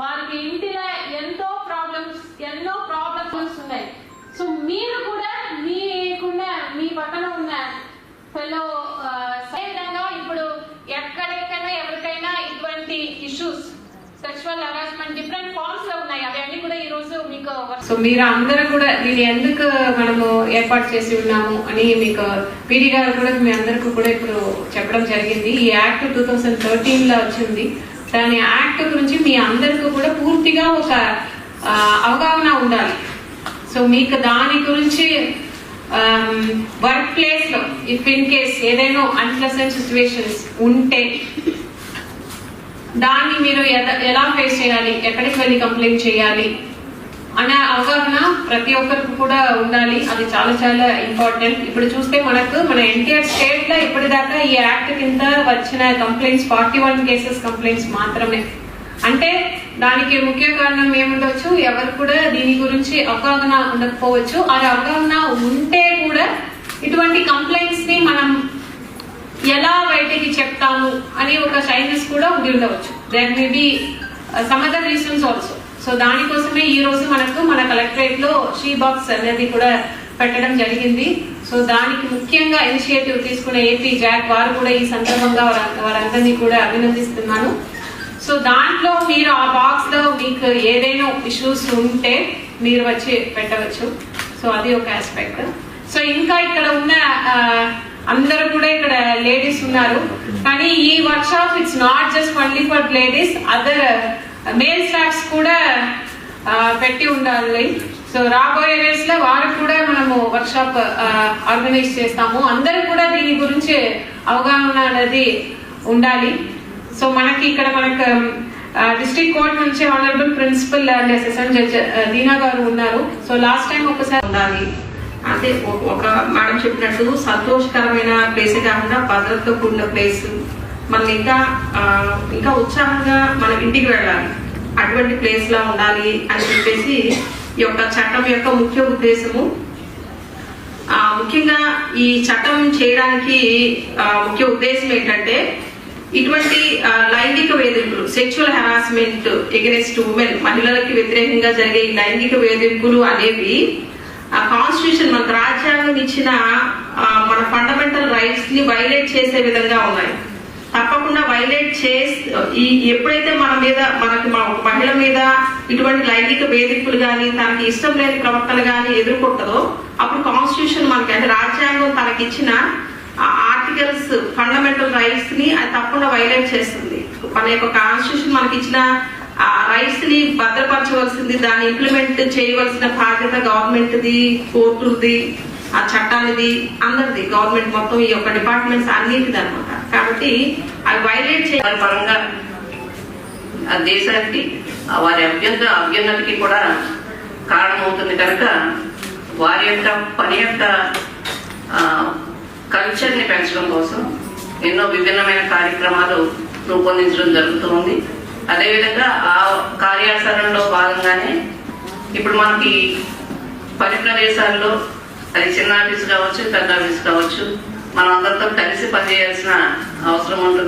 వారికి ఇంటిలో ఎన్నో ప్రాబ్లమ్స్ ఉన్నాయి. సో మీరు కూడా మీ పక్కన ఉన్న ఫెలో విధంగా ఇప్పుడు ఎక్కడెక్కడైనా ఎవరికైనా ఇటువంటి issues sexual harassment different forms లో ఉన్నాయి. అవన్నీ కూడా ఈ రోజు మీకు సో మీరు అందరూ కూడా దీన్ని ఎందుకు మనము ఏర్పాటు చేసి ఉన్నాము అని మీకు పీడి గారు కూడా మీ అందరికీ కూడా ఇప్పుడు చెప్పడం జరిగింది. ఈ యాక్ట్ 2013 లో వచ్చింది. దాని యాక్ట్ గురించి మీ అందరికీ కూడా పూర్తిగా ఒక అవగాహన ఉండాలి. సో మీకు దాని గురించి వర్క్ ప్లేస్ లో ఇఫ్ ఇన్ కేస్ ఏదైనా అన్ప్లెజెంట్ సిచ్యువేషన్స్ ఉంటే దాన్ని మీరు ఎలా ఫేస్ చేయాలి, ఎక్కడికి వెళ్ళి కంప్లైంట్ చేయాలి అనే అవగాహన ప్రతి ఒక్కరికి కూడా ఉండాలి. అది చాలా చాలా ఇంపార్టెంట్. ఇప్పుడు చూస్తే మన ఎన్టీఆర్ స్టేట్ లో ఇప్పటిదాకా ఈ యాక్ట్ కింద వచ్చిన కంప్లైంట్స్ 41 కేసెస్ కంప్లైంట్స్ మాత్రమే. అంటే దానికి ముఖ్య కారణం ఏముండొచ్చు, ఎవరు కూడా దీని గురించి అవగాహన ఉండకపోవచ్చు. ఆ అవగాహన ఉంటే కూడా ఇటువంటి కంప్లైంట్స్ ని మనం ఎలా బయటికి చెప్తాము అని ఒక షైనెస్ కూడా ఉండి ఉండవచ్చు. There may be some other reasons also. So దానికోసమే ఈ రోజు మన కలెక్టరేట్ లో షీ బాక్స్ అనేది కూడా పెట్టడం జరిగింది. సో దానికి ముఖ్యంగా ఇనిషియేటివ్ తీసుకున్న ఏపీ జాక్ వారు కూడా ఈ సందర్భంగా వారందరినీ కూడా అభినందిస్తున్నాను. సో దాంట్లో మీరు ఆ బాక్స్ లో మీకు ఏదైనా ఇష్యూస్ ఉంటే మీరు వచ్చి పెట్టవచ్చు. సో అది ఒక ఆస్పెక్ట్. సో ఇంకా ఇక్కడ ఉన్న అందరూ కూడా ఇక్కడ లేడీస్ ఉన్నారు, కానీ ఈ work shop it's not just only for ladies, other male staffs కూడా పెట్టి ఉండాలి. సో రాబోయే డేస్ లో వారికి కూడా మనము వర్క్ షాప్ ఆర్గనైజ్ చేస్తాము. అందరూ కూడా దీని గురించి అవగాహన అనేది ఉండాలి. సో మనకి డిస్ట్రిక్ట్ కోర్ట్ నుంచి honourable principal and session judge Dina గారు ఉన్నారు. సో లాస్ట్ టైం ఒకసారి ఉండాలి అంటే ఒక మేడం చెప్పినట్టు సంతోషకరమైన ప్లేసే కాకుండా భద్రతతో కూడిన ప్లేస్, మనం ఇంకా ఉత్సాహంగా మనం ఇంటికి వెళ్ళాలి, అటువంటి ప్లేస్ లా ఉండాలి అని చెప్పేసి ఈ యొక్క చట్టం యొక్క ముఖ్య ఉద్దేశము. ముఖ్యంగా ఈ చట్టం చేయడానికి ముఖ్య ఉద్దేశం ఏంటంటే ఇటువంటి లైంగిక వేధింపులు, సెక్షువల్ హెరాస్మెంట్ ఎగెన్స్ట్ ఉమెన్, మహిళలకి వ్యతిరేకంగా జరిగే ఈ లైంగిక వేధింపులు అనేవి కాన్స్టిట్యూషన్ మనకు రాజ్యాంగం ఇచ్చిన మన ఫండమెంటల్ రైట్స్ ని వైలేట్ చేసే విధంగా ఉన్నాయి. తప్పకుండా వైలేట్ ఎప్పుడైతే మనకి మహిళ మీద ఇటువంటి లైంగిక వేధింపులు కానీ తనకి ఇష్టం లేని ప్రవర్తన కానీ ఎదుర్కొంటుందో అప్పుడు కాన్స్టిట్యూషన్ మనకి అంటే రాజ్యాంగం తనకిచ్చిన ఆర్టికల్స్ ఫండమెంటల్ రైట్స్ ని అది తప్పకుండా వైలేట్ చేస్తుంది. మన యొక్క కాన్స్టిట్యూషన్ మనకి ఇచ్చిన ఆ రైట్స్ ని భద్రపరచవలసింది, దాన్ని ఇంప్లిమెంట్ చేయవలసిన బాధ్యత గవర్నమెంట్ది, కోర్టులది, ఆ చట్టానిది, అందరిది, గవర్నమెంట్ మొత్తం ఈ యొక్క డిపార్ట్మెంట్స్ అన్నిటిది అనమాట. కాబట్టి అవి వైలేట్ చేయాలి పరంగా దేశానికి వారి అభ్యున్నతికి కూడా కారణమవుతుంది. కనుక వారి యొక్క పని యొక్క కల్చర్ ని పెంచడం కోసం ఎన్నో విభిన్నమైన కార్యక్రమాలు రూపొందించడం జరుగుతుంది. అదేవిధంగా ఆ కార్యాచరణలో భాగంగానే ఇప్పుడు మనకి పని ప్రదేశాల్లో అది చిన్న ఆఫీస్ కావచ్చు, పెద్ద ఆఫీస్ కావచ్చు, మనం అందరితో కలిసి పనిచేయాల్సిన అవసరం ఉంటుంది.